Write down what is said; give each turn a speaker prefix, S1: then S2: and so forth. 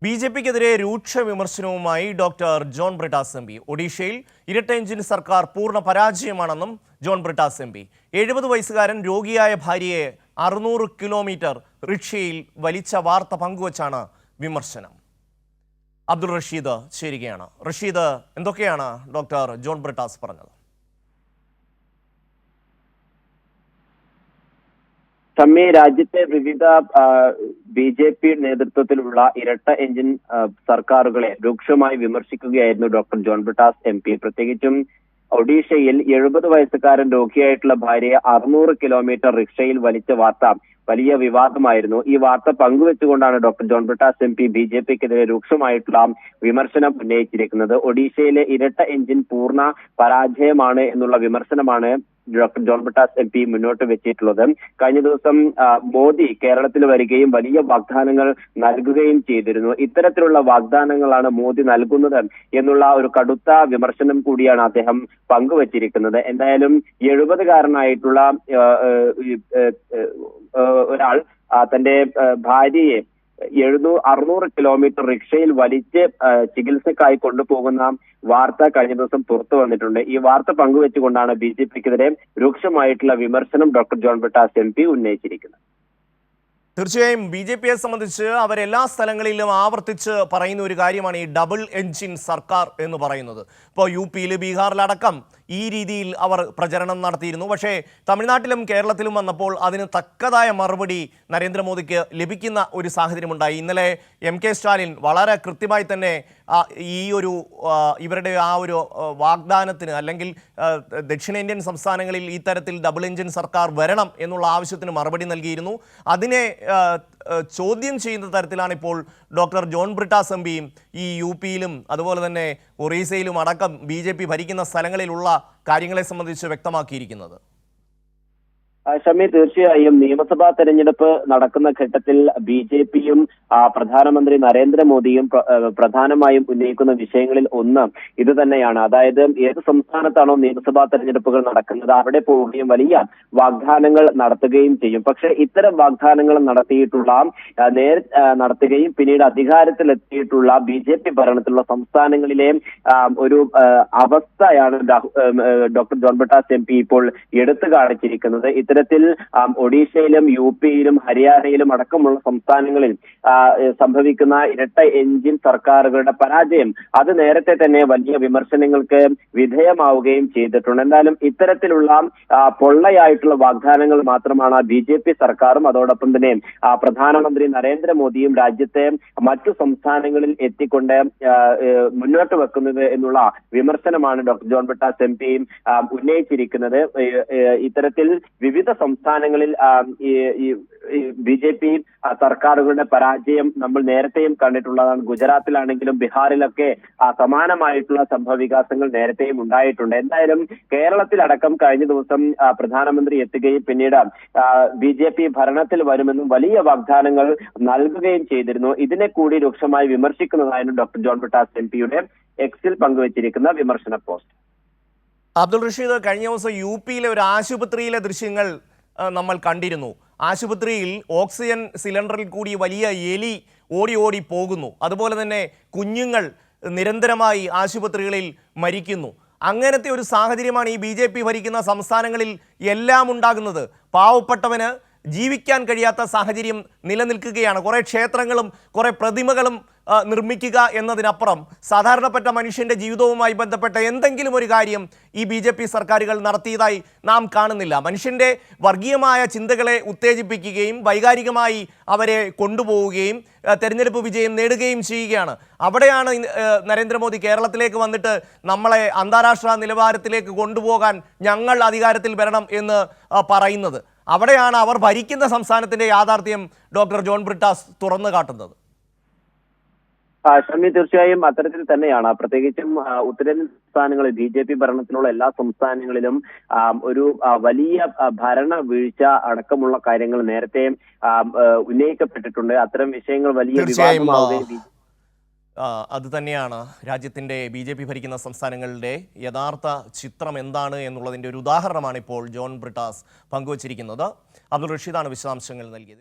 S1: ബി.ജെ.പിക്കെതിരെ രൂക്ഷ വിമർശനവുമായി doctor John Brittas MP. ഒഡീഷയിൽ ഇരട്ട എഞ്ചിൻ സർക്കാർ പൂർണ്ണ പരാജയമാണെന്നും ജോൺ ബ്രിട്ടാസ് എം.പി. 70 വയസ്സുകാരൻ രോഗിയായ ഭാര്യയെ 600 കിലോമീറ്റർ റിക്ഷയിൽ വലിച്ച വാർത്ത പങ്കുവച്ചാണ് വിമർശനം. അബ്ദുൾ റഷീദ് ചേരുകയാണ്. റഷീദ്, എന്തൊക്കെയാണ് ഡോക്ടർ ജോൺ ബ്രിട്ടാസ് പറഞ്ഞത്?
S2: രാജ്യത്തെ വിവിധ ബി.ജെ.പി നേതൃത്വത്തിലുള്ള ഇരട്ട എഞ്ചിൻ സർക്കാരുകളെ രൂക്ഷമായി വിമർശിക്കുകയായിരുന്നു ഡോക്ടർ ജോൺ ബ്രിട്ടാസ് എം.പി. പ്രത്യേകിച്ചും ഒഡീഷയിൽ 70 വയസ്സുകാരൻ രോഗിയായിട്ടുള്ള ഭാര്യയെ 600 കിലോമീറ്റർ റിക്ഷയിൽ വലിച്ച വാർത്ത വലിയ വിവാദമായിരുന്നു. ഈ വാർത്ത പങ്കുവെച്ചുകൊണ്ടാണ് ഡോക്ടർ ജോൺ ബ്രിട്ടാസ് എം.പി. ബി.ജെ.പിക്കെതിരെ രൂക്ഷമായിട്ടുള്ള വിമർശനം ഉന്നയിച്ചിരിക്കുന്നത്. ഒഡീഷയിലെ ഇരട്ട എഞ്ചിൻ പൂർണ്ണ പരാജയമാണ് എന്നുള്ള വിമർശനമാണ് ഡോക്ടർ ജോൺ ബ്രിട്ടാസ് എം.പി. മുന്നോട്ട് വെച്ചിട്ടുള്ളത്. കഴിഞ്ഞ ദിവസം മോദി കേരളത്തിൽ വരികയും വലിയ വാഗ്ദാനങ്ങൾ നൽകുകയും ചെയ്തിരുന്നു. ഇത്തരത്തിലുള്ള വാഗ്ദാനങ്ങളാണ് മോദി നൽകുന്നത് എന്നുള്ള ഒരു കടുത്ത വിമർശനം കൂടിയാണ് അദ്ദേഹം പങ്കുവച്ചിരിക്കുന്നത്. എന്തായാലും 70-കാരനായിട്ടുള്ള ഒരാൾ തന്റെ ഭാര്യയെ 600 കിലോമീറ്റർ റിക്ഷയിൽ വലിച്ച് ചികിത്സക്കായി കൊണ്ടുപോകുന്ന വാർത്ത കഴിഞ്ഞ ദിവസം പുറത്തു വന്നിട്ടുണ്ട്. ഈ വാർത്ത പങ്കുവെച്ചുകൊണ്ടാണ് ബി.ജെ.പിക്കെതിരെ രൂക്ഷമായിട്ടുള്ള വിമർശനം ഡോക്ടർ ജോൺ ബ്രിട്ടാസ് എം.പി. ഉന്നയിച്ചിരിക്കുന്നത്.
S1: തീർച്ചയായും ബി.ജെ.പിയെ സംബന്ധിച്ച് അവരെല്ലാ സ്ഥലങ്ങളിലും ആവർത്തിച്ച് പറയുന്ന ഒരു കാര്യമാണ് ഈ ഡബിൾ എഞ്ചിൻ സർക്കാർ എന്ന് പറയുന്നത്. ഇപ്പോൾ യു.പിയിൽ, ബീഹാറിലടക്കം ഈ രീതിയിൽ അവർ പ്രചരണം നടത്തിയിരുന്നു. പക്ഷേ തമിഴ്നാട്ടിലും കേരളത്തിലും വന്നപ്പോൾ അതിന് തക്കതായ മറുപടി നരേന്ദ്രമോദിക്ക് ലഭിക്കുന്ന ഒരു സാഹചര്യമുണ്ടായി. ഇന്നലെ എം.കെ. സ്റ്റാലിൻ വളരെ കൃത്യമായി തന്നെ ഈ ഒരു ഇവരുടെ ആ ഒരു വാഗ്ദാനത്തിന്, അല്ലെങ്കിൽ ദക്ഷിണേന്ത്യൻ സംസ്ഥാനങ്ങളിൽ ഈ തരത്തിൽ ഡബിൾ എഞ്ചിൻ സർക്കാർ വരണം എന്നുള്ള ആവശ്യത്തിന് മറുപടി നൽകിയിരുന്നു. അതിനെ ചോദ്യം ചെയ്യുന്ന തരത്തിലാണ് ഇപ്പോൾ ഡോക്ടർ ജോൺ ബ്രിട്ടാസ് എം.പിയും ഈ യു.പിയിലും അതുപോലെ തന്നെ ഒറീസയിലും അടക്കം ബി.ജെ.പി ഭരിക്കുന്ന സ്ഥലങ്ങളിലുള്ള കാര്യങ്ങളെ സംബന്ധിച്ച് വ്യക്തമാക്കിയിരിക്കുന്നത്.
S2: തീർച്ചയായും നിയമസഭാ തെരഞ്ഞെടുപ്പ് നടക്കുന്ന ഘട്ടത്തിൽ ബി.ജെ.പിയും പ്രധാനമന്ത്രി നരേന്ദ്രമോദിയും പ്രധാനമായും ഉന്നയിക്കുന്ന വിഷയങ്ങളിൽ ഒന്ന് ഇത് തന്നെയാണ്. അതായത് ഏത് സംസ്ഥാനത്താണോ നിയമസഭാ തെരഞ്ഞെടുപ്പുകൾ നടക്കുന്നത് അവിടെ പോവുകയും വലിയ വാഗ്ദാനങ്ങൾ നടത്തുകയും ചെയ്യും. പക്ഷെ ഇത്തരം വാഗ്ദാനങ്ങൾ നടത്തുകയും പിന്നീട് അധികാരത്തിലെത്തിയിട്ടുള്ള ബി.ജെ.പി ഭരണത്തിലുള്ള സംസ്ഥാനങ്ങളിലെ ഒരു അവസ്ഥയാണ് ഡോക്ടർ ജോൺ ബ്രിട്ടാസ് എം.പി. ഇപ്പോൾ എടുത്തു കാണിച്ചിരിക്കുന്നത്. ഇത്തരത്തിൽ ഒഡീഷയിലും യു.പിയിലും ഹരിയാനയിലും അടക്കമുള്ള സംസ്ഥാനങ്ങളിൽ സംഭവിക്കുന്ന ഇരട്ട എഞ്ചിൻ സർക്കാരുകളുടെ പരാജയം അത് നേരത്തെ തന്നെ വലിയ വിമർശനങ്ങൾക്ക് വിധേയമാവുകയും ചെയ്തിട്ടുണ്ട്. എന്തായാലും ഇത്തരത്തിലുള്ള പൊള്ളയായിട്ടുള്ള വാഗ്ദാനങ്ങൾ മാത്രമാണ് ബി.ജെ.പി സർക്കാരും അതോടൊപ്പം തന്നെ പ്രധാനമന്ത്രി നരേന്ദ്രമോദിയും രാജ്യത്തെ മറ്റു സംസ്ഥാനങ്ങളിൽ എത്തിക്കൊണ്ട് മുന്നോട്ട് വെക്കുന്നത് എന്നുള്ള വിമർശനമാണ് ഡോക്ടർ ജോൺ ബ്രിട്ടാസ് എം.പി. ഉന്നയിച്ചിരിക്കുന്നത്. ഇത്തരത്തിൽ വിവിധ സംസ്ഥാനങ്ങളിൽ ബി.ജെ.പി സർക്കാരുകളുടെ പരാജയം നമ്മൾ നേരത്തെയും കണ്ടിട്ടുള്ളതാണ്. ഗുജറാത്തിലാണെങ്കിലും ബീഹാറിലൊക്കെ സമാനമായിട്ടുള്ള സംഭവവികാസങ്ങൾ നേരത്തെയും ഉണ്ടായിട്ടുണ്ട്. എന്തായാലും കേരളത്തിലടക്കം കഴിഞ്ഞ ദിവസം പ്രധാനമന്ത്രി എത്തുകയും പിന്നീട് ബി.ജെ.പി ഭരണത്തിൽ വരുമെന്നും വലിയ വാഗ്ദാനങ്ങൾ നൽകുകയും ചെയ്തിരുന്നു. ഇതിനെ കൂടി രൂക്ഷമായി വിമർശിക്കുന്നതായിരുന്നു ഡോക്ടർ ജോൺ ബ്രിട്ടാസ് എം.പിയുടെ എക്സിൽ പങ്കുവച്ചിരിക്കുന്ന വിമർശന പോസ്റ്റ്.
S1: അബ്ദുൾ റഷീദ്, കഴിഞ്ഞ ദിവസം യു.പിയിലെ ഒരു ആശുപത്രിയിലെ ദൃശ്യങ്ങൾ നമ്മൾ കണ്ടിരുന്നു. ആശുപത്രിയിൽ ഓക്സിജൻ സിലിണ്ടറിൽ കൂടി വലിയ എലി ഓടി ഓടി പോകുന്നു. അതുപോലെ തന്നെ കുഞ്ഞുങ്ങൾ നിരന്തരമായി ആശുപത്രികളിൽ മരിക്കുന്നു. അങ്ങനത്തെ ഒരു സാഹചര്യമാണ് ഈ ബി.ജെ.പി ഭരിക്കുന്ന സംസ്ഥാനങ്ങളിൽ എല്ലാം ഉണ്ടാകുന്നത്. പാവപ്പെട്ടവന് ജീവിക്കാൻ കഴിയാത്ത സാഹചര്യം നിലനിൽക്കുകയാണ്. കുറേ ക്ഷേത്രങ്ങളും കുറേ പ്രതിമകളും നിർമ്മിക്കുക എന്നതിനപ്പുറം സാധാരണപ്പെട്ട മനുഷ്യൻ്റെ ജീവിതവുമായി ബന്ധപ്പെട്ട എന്തെങ്കിലും ഒരു കാര്യം ഈ ബി.ജെ.പി സർക്കാരുകൾ നടത്തിയതായി നാം കാണുന്നില്ല. മനുഷ്യൻ്റെ വർഗീയമായ ചിന്തകളെ ഉത്തേജിപ്പിക്കുകയും വൈകാരികമായി അവരെ കൊണ്ടുപോവുകയും തെരഞ്ഞെടുപ്പ് വിജയം നേടുകയും ചെയ്യുകയാണ്. അവിടെയാണ് നരേന്ദ്രമോദി കേരളത്തിലേക്ക് വന്നിട്ട് നമ്മളെ അന്താരാഷ്ട്ര നിലവാരത്തിലേക്ക് കൊണ്ടുപോകാൻ ഞങ്ങൾ അധികാരത്തിൽ വരണം എന്ന് പറയുന്നത്. അവിടെയാണ് അവർ ഭരിക്കുന്ന സംസ്ഥാനത്തിൻ്റെ യാഥാർത്ഥ്യം ഡോക്ടർ ജോൺ ബ്രിട്ടാസ് തുറന്നു കാട്ടുന്നത്.
S2: തീർച്ചയായും അത്തരത്തിൽ തന്നെയാണ്. പ്രത്യേകിച്ചും ഉത്തരേന്ത്യൻ സംസ്ഥാനങ്ങളിൽ ബി.ജെ.പി ഭരണത്തിലുള്ള എല്ലാ സംസ്ഥാനങ്ങളിലും ഒരു വലിയ ഭരണ വീഴ്ച അടക്കമുള്ള കാര്യങ്ങൾ നേരത്തെ ഉന്നയിക്കപ്പെട്ടിട്ടുണ്ട്. അത്തരം വിഷയങ്ങൾ വലിയ വിവാദമാവുകയും
S1: അത് തന്നെയാണ് രാജ്യത്തിൻ്റെ ബി.ജെ.പി ഭരിക്കുന്ന സംസ്ഥാനങ്ങളുടെ യഥാർത്ഥ ചിത്രം എന്താണ് എന്നുള്ളതിൻ്റെ ഒരു ഉദാഹരണമാണ് ഇപ്പോൾ ജോൺ ബ്രിട്ടാസ് പങ്കുവച്ചിരിക്കുന്നത്. അബ്ദുൾ റഷീദാണ് വിശദാംശങ്ങൾ നൽകിയത്.